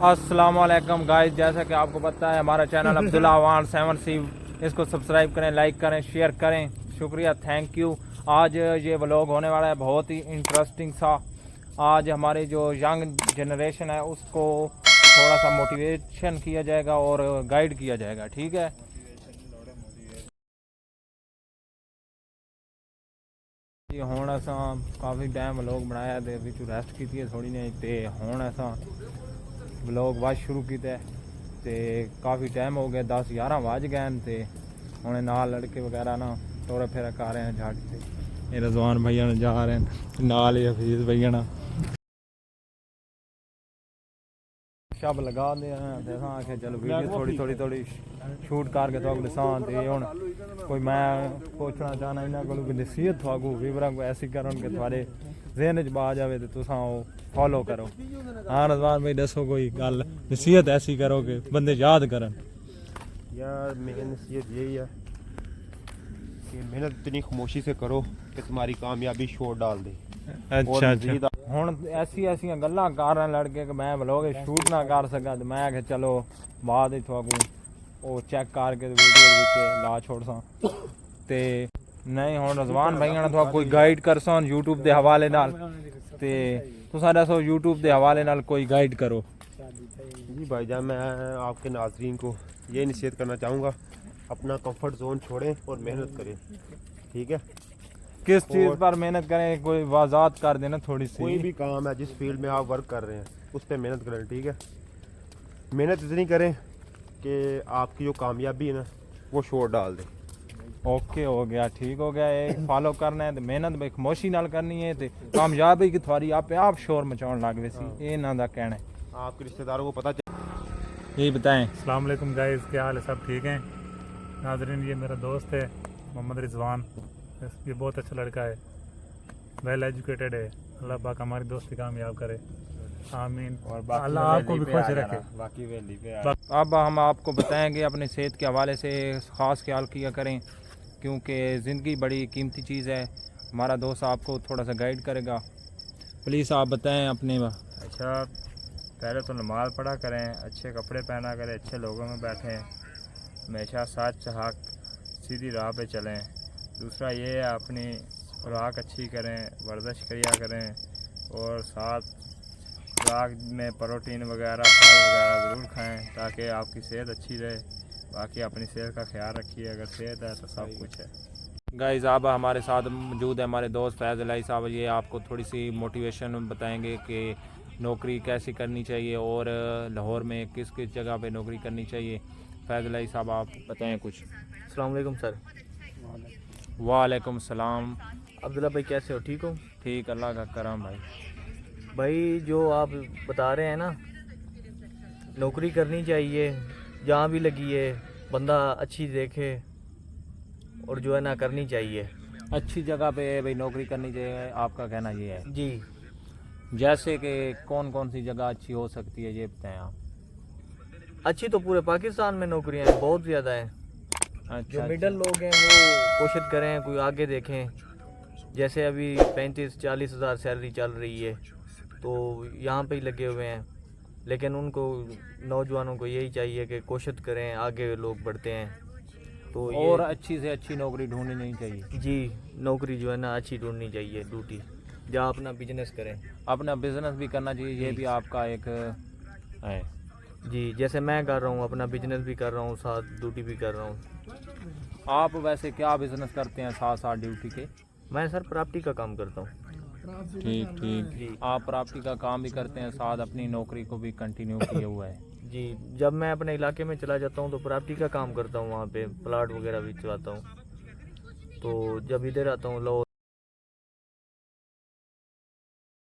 अस्सलाम वालेकुम गाइस, जैसा कि आपको पता है हमारा चैनल अब्दुल्ला अवान 7C, इसको सब्सक्राइब करें, लाइक करें, शेयर करें। शुक्रिया, थैंक यू। आज ये व्लॉग होने वाला है बहुत ही इंटरेस्टिंग सा। आज हमारे जो यंग जनरेशन है उसको थोड़ा सा मोटिवेशन किया जाएगा और गाइड किया जाएगा, ठीक है। ਹੁਣ असा काफ़ी टाइम व्लॉग बनाया ते विच रेस्ट की थोड़ी ने ते हुण असा व्लॉग बाद शुरू किया ते काफ़ी टाइम हो गया, 10-11 बज गए ते हुण नाल लड़के वगैरह ना टोरा फेरा कर रहे हैं झाड़ी से। ये रज़वान भैया जा रहे हैं नाल ही हफीज़ भैया ना शब लगा दे ते असां आखे चलो वीडियो थोड़ी शूट करके तो दसां ते हुण कोई मैं पूछना चाहना इन्हां कोल कोई नसीहत थोआगू वीवरां को ऐसी करन कि थोड़े ज़हन च आ जाए तो तुसां फॉलो करो। हाँ रज़वान भाई दसो कोई गल नसीहत ऐसी करो कि बंदे याद करन। यार मेरी नसीहत यही है कि मेहनत इतनी खामोशी से करो कि तुम्हारी कामयाबी शोर डाल दे। अच्छा हुण ऐसी गल्लां कर रहे लड़के कि मैं व्लॉग शूट ना कर सका तो मैं आखे चलो बाद थोआगू वो चेक करके वीडियो ला छोड़सा ते नहीं हुण रज़वान भाइया ने कोई गाइड करसन यूट्यूब के हवाले नाल ते तुसां दसो यूट्यूब के हवाले नाल कोई गाइड करो। जी भाईजान, मैं आपके नाज़रीन को ये नसीहत करना चाहूँगा, अपना कंफर्ट जोन छोड़ें और मेहनत करें, ठीक है। किस चीज़ पर मेहनत करें, कोई वजाहत कर देना थोड़ी सी। कोई भी काम है जिस फील्ड में आप वर्क कर रहे हैं उस पर मेहनत करें, ठीक है। मेहनत इतनी करें कि आपकी जो कामयाबी है ना वो शोर डाल दे। ओके हो गया, ठीक हो गया। ये फॉलो करना है तो मेहनत भाई खामोशी नाल करनी है तो कामयाबी की थोड़ी आप शोर मचाउण लग वैसी ये ना दा कहना है। आपके रिश्तेदारों को पता चल। यही बताएं। अस्सलाम वालेकुम गाइस, क्या हाल है? सब ठीक हैं नाजरीन। ये मेरा दोस्त है मोहम्मद रिजवान, ये बहुत अच्छा लड़का है, वेल एजुकेटेड है। अल्लाह पाक हमारी दोस्ती कामयाब करे, आमीन। और अल्लाह आपको भी खुश रखे। बाकी वैली पे अब हम आपको बताएंगे अपनी सेहत के हवाले से ख़ास ख्याल किया करें क्योंकि ज़िंदगी बड़ी कीमती चीज़ है। हमारा दोस्त आपको थोड़ा सा गाइड करेगा, प्लीज़ आप बताएं अपने। अच्छा, पहले तो नमाज़ पढ़ा करें, अच्छे कपड़े पहना करें, अच्छे लोगों में बैठें, हमेशा सच हक सीधी राह पे चलें। दूसरा ये है अपनी खुराक अच्छी करें, वर्जिश किया करें और साथ खुराक में प्रोटीन वगैरह फल वगैरह ज़रूर खाएं ताकि आपकी सेहत अच्छी रहे। बाकी अपनी सेहत का ख्याल रखिए, अगर सेहत है तो सब कुछ है। गाइस अब हमारे साथ मौजूद है हमारे दोस्त फैज़ अलाई साहब, ये आपको थोड़ी सी मोटिवेशन बताएंगे कि नौकरी कैसी करनी चाहिए और लाहौर में किस किस जगह पे नौकरी करनी चाहिए। फैज़ अलाई साहब आप बताएं कुछ। अस्सलाम वालेकुम सर। वालेकुम सलाम। अब्दुल्ला भाई कैसे हो? ठीक हो? ठीक, अल्लाह का करम भाई। भाई जो आप बता रहे हैं ना, नौकरी करनी चाहिए, जहाँ भी लगी है बंदा अच्छी देखे और जो है ना करनी चाहिए। अच्छी जगह पे भाई नौकरी करनी चाहिए, आपका कहना ये है? जी, जैसे कि कौन कौन सी जगह अच्छी हो सकती है ये बताएं आप। अच्छी तो पूरे पाकिस्तान में नौकरियाँ हैं, बहुत ज़्यादा हैं। अच्छा, जो मिडल लोग हैं वो कोशिश करें, कोई आगे देखें। जैसे अभी 35-40 हज़ार सैलरी चल रही है तो यहाँ पे ही लगे हुए हैं, लेकिन उनको नौजवानों को यही चाहिए कि कोशिश करें, आगे लोग बढ़ते हैं तो और अच्छी से अच्छी नौकरी ढूंढनी नहीं चाहिए। जी, नौकरी जो है ना अच्छी ढूंढनी चाहिए, ड्यूटी जहाँ अपना बिजनेस करें। अपना बिजनेस भी करना चाहिए, ये भी आपका एक है। जी, जैसे मैं कर रहा हूँ, अपना बिजनेस भी कर रहा हूँ, साथ ड्यूटी भी कर रहा हूँ। आप वैसे क्या बिजनेस करते हैं साथ साथ ड्यूटी के? मैं सर प्रॉपर्टी का काम करता हूँ। ठीक ठीक, आप प्रॉपर्टी का काम भी करते हैं साथ अपनी नौकरी को भी कंटिन्यू किए हुआ है। जी, जब मैं अपने इलाके में चला जाता हूँ तो प्रॉपर्टी का काम करता हूँ, वहाँ पे प्लाट वगैरह भी चलाता हूँ। तो जब इधर आता हूँ लाहौर